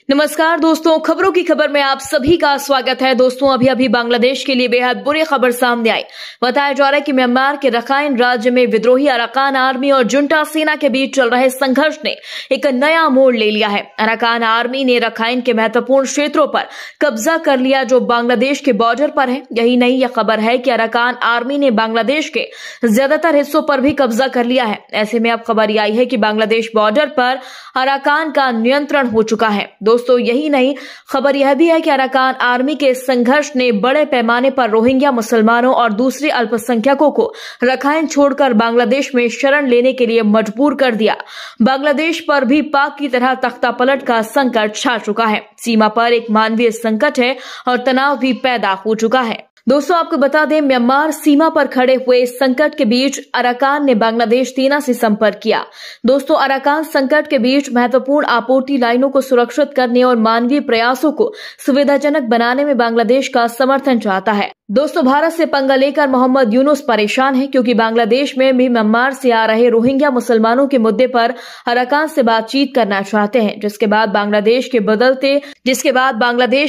नमस्कार दोस्तों, खबरों की खबर में आप सभी का स्वागत है। दोस्तों, अभी बांग्लादेश के लिए बेहद बुरी खबर सामने आई। बताया जा रहा है कि म्यांमार के रखाइन राज्य में विद्रोही अराकान आर्मी और जुंटा सेना के बीच चल रहे संघर्ष ने एक नया मोड़ ले लिया है। अराकान आर्मी ने रखाइन के महत्वपूर्ण क्षेत्रों पर कब्जा कर लिया जो बांग्लादेश के बॉर्डर पर है। यही नहीं, यह खबर है कि अराकान आर्मी ने बांग्लादेश के ज्यादातर हिस्सों पर भी कब्जा कर लिया है। ऐसे में अब खबर आई है कि बांग्लादेश बॉर्डर पर अराकान का नियंत्रण हो चुका है। दोस्तों, यही नहीं, खबर यह भी है कि अराकान आर्मी के संघर्ष ने बड़े पैमाने पर रोहिंग्या मुसलमानों और दूसरे अल्पसंख्यकों को रखाइन छोड़कर बांग्लादेश में शरण लेने के लिए मजबूर कर दिया। बांग्लादेश पर भी पाक की तरह तख्तापलट का संकट छा चुका है। सीमा पर एक मानवीय संकट है और तनाव भी पैदा हो चुका है। दोस्तों, आपको बता दें, म्यांमार सीमा पर खड़े हुए संकट के बीच अराकान ने बांग्लादेश सेना से संपर्क किया। दोस्तों, अराकान संकट के बीच महत्वपूर्ण आपूर्ति लाइनों को सुरक्षित करने और मानवीय प्रयासों को सुविधाजनक बनाने में बांग्लादेश का समर्थन चाहता है। दोस्तों, भारत से पंगा लेकर मोहम्मद यूनुस परेशान है क्योंकि बांग्लादेश में भी म्यांमार से आ रहे रोहिंग्या मुसलमानों के मुद्दे पर अराकान से बातचीत करना चाहते हैं, जिसके बाद बांग्लादेश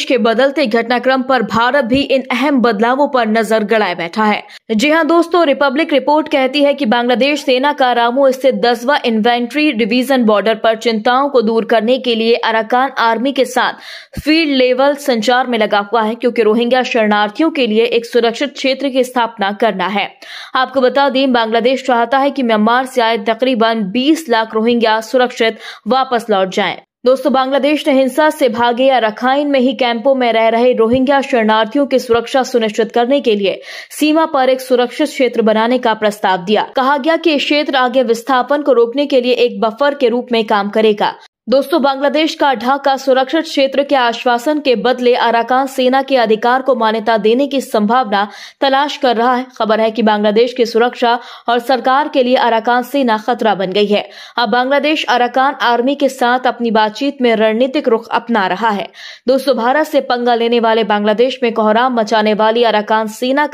के बदलते घटनाक्रम पर भारत भी इन अहम बदलावों पर नजर गड़ाए बैठा है। जी हां दोस्तों, रिपब्लिक रिपोर्ट कहती है कि बांग्लादेश सेना का रामू स्थित 10वां इन्फेंट्री डिवीजन बॉर्डर पर चिंताओं को दूर करने के लिए अराकान आर्मी के साथ फील्ड लेवल संचार में लगा हुआ है, क्योंकि रोहिंग्या शरणार्थियों के लिए एक सुरक्षित क्षेत्र की स्थापना करना है। आपको बता दें, बांग्लादेश चाहता है कि म्यांमार से आए तकरीबन 20 लाख रोहिंग्या सुरक्षित वापस लौट जाएं। दोस्तों, बांग्लादेश ने हिंसा से भागे या रखाइन में ही कैंपों में रह रहे रोहिंग्या शरणार्थियों की सुरक्षा सुनिश्चित करने के लिए सीमा पर एक सुरक्षित क्षेत्र बनाने का प्रस्ताव दिया। कहा गया कि इस क्षेत्र आगे विस्थापन को रोकने के लिए एक बफर के रूप में काम करेगा। दोस्तों, बांग्लादेश का ढाका सुरक्षित क्षेत्र के आश्वासन के बदले अराकान सेना के अधिकार को मान्यता देने की संभावना तलाश कर रहा है। खबर है कि बांग्लादेश की सुरक्षा और सरकार के लिए अराकान सेना खतरा बन गई है। अब बांग्लादेश अराकान आर्मी के साथ अपनी बातचीत में रणनीतिक रुख अपना रहा है। दोस्तों, भारत से पंगा लेने वाले बांग्लादेश में कोहराम मचाने वाली अराकान सेना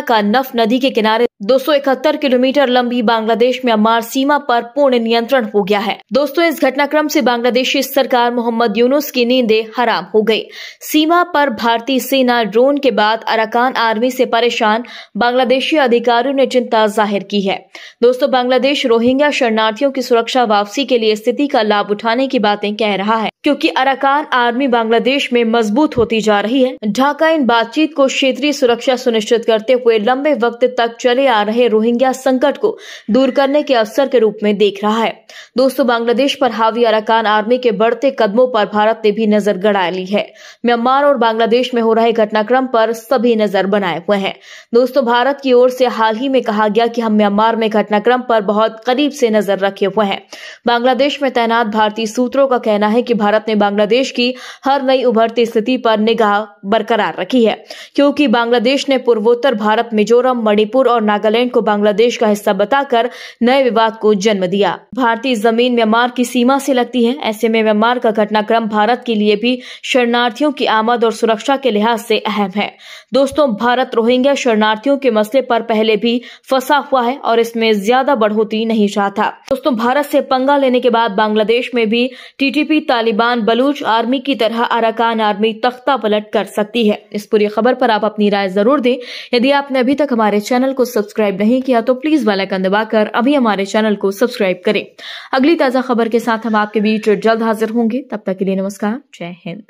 का नफ नदी के किनारे 271 किलोमीटर लंबी बांग्लादेश म्यांमार सीमा पर पूर्ण नियंत्रण हो गया है। दोस्तों, इस घटनाक्रम से बांग्लादेशी सरकार मोहम्मद यूनुस की नींदें हराम हो गई। सीमा पर भारतीय सेना ड्रोन के बाद अराकान आर्मी से परेशान बांग्लादेशी अधिकारियों ने चिंता जाहिर की है। दोस्तों, बांग्लादेश रोहिंग्या शरणार्थियों की सुरक्षा वापसी के लिए स्थिति का लाभ उठाने की बातें कह रहा है, क्योंकि अराकान आर्मी बांग्लादेश में मजबूत होती जा रही है। ढाका इन बातचीत को क्षेत्रीय सुरक्षा सुनिश्चित करते हुए लंबे वक्त तक चले आ रहे रोहिंग्या संकट को दूर करने के अवसर के रूप में देख रहा है। दोस्तों, बांग्लादेश पर हावी अराकान आर्मी के बढ़ते कदमों पर भारत ने भी नजर गड़ा ली है। म्यांमार और बांग्लादेश में हो रहे घटनाक्रम पर सभी नजर बनाए हुए हैं। दोस्तों, भारत की ओर से हाल ही में कहा गया कि हम म्यांमार में घटनाक्रम पर बहुत करीब से नजर रखे हुए हैं। बांग्लादेश में तैनात भारतीय सूत्रों का कहना है कि भारत ने बांग्लादेश की हर नई उभरती स्थिति पर निगाह बरकरार रखी है, क्योंकि बांग्लादेश ने पूर्वोत्तर भारत, मिजोरम, मणिपुर और नागालैंड को बांग्लादेश का हिस्सा बताकर नए विवाद को जन्म दिया। भारतीय जमीन म्यांमार की सीमा से लगती है। ऐसे में म्यांमार का घटनाक्रम भारत के लिए भी शरणार्थियों की आमद और सुरक्षा के लिहाज से अहम है। दोस्तों, भारत रोहिंग्या शरणार्थियों के मसले पर पहले भी फंसा हुआ है और इसमें ज्यादा बढ़ोतरी नहीं चाहता। दोस्तों, भारत से पंगा लेने के बाद बांग्लादेश में भी टीटीपी, तालिबान, बलूच आर्मी की तरह अराकान आर्मी तख्ता पलट कर सकती है। इस पूरी खबर पर आप अपनी राय जरूर दें। यदि आपने अभी तक हमारे चैनल को सब्सक्राइब नहीं किया तो प्लीज बेल आइकन दबाकर अभी हमारे चैनल को सब्सक्राइब करें। अगली ताजा खबर के साथ हम आपके बीच जल्द हाजिर होंगे। तब तक के लिए नमस्कार, जय हिंद।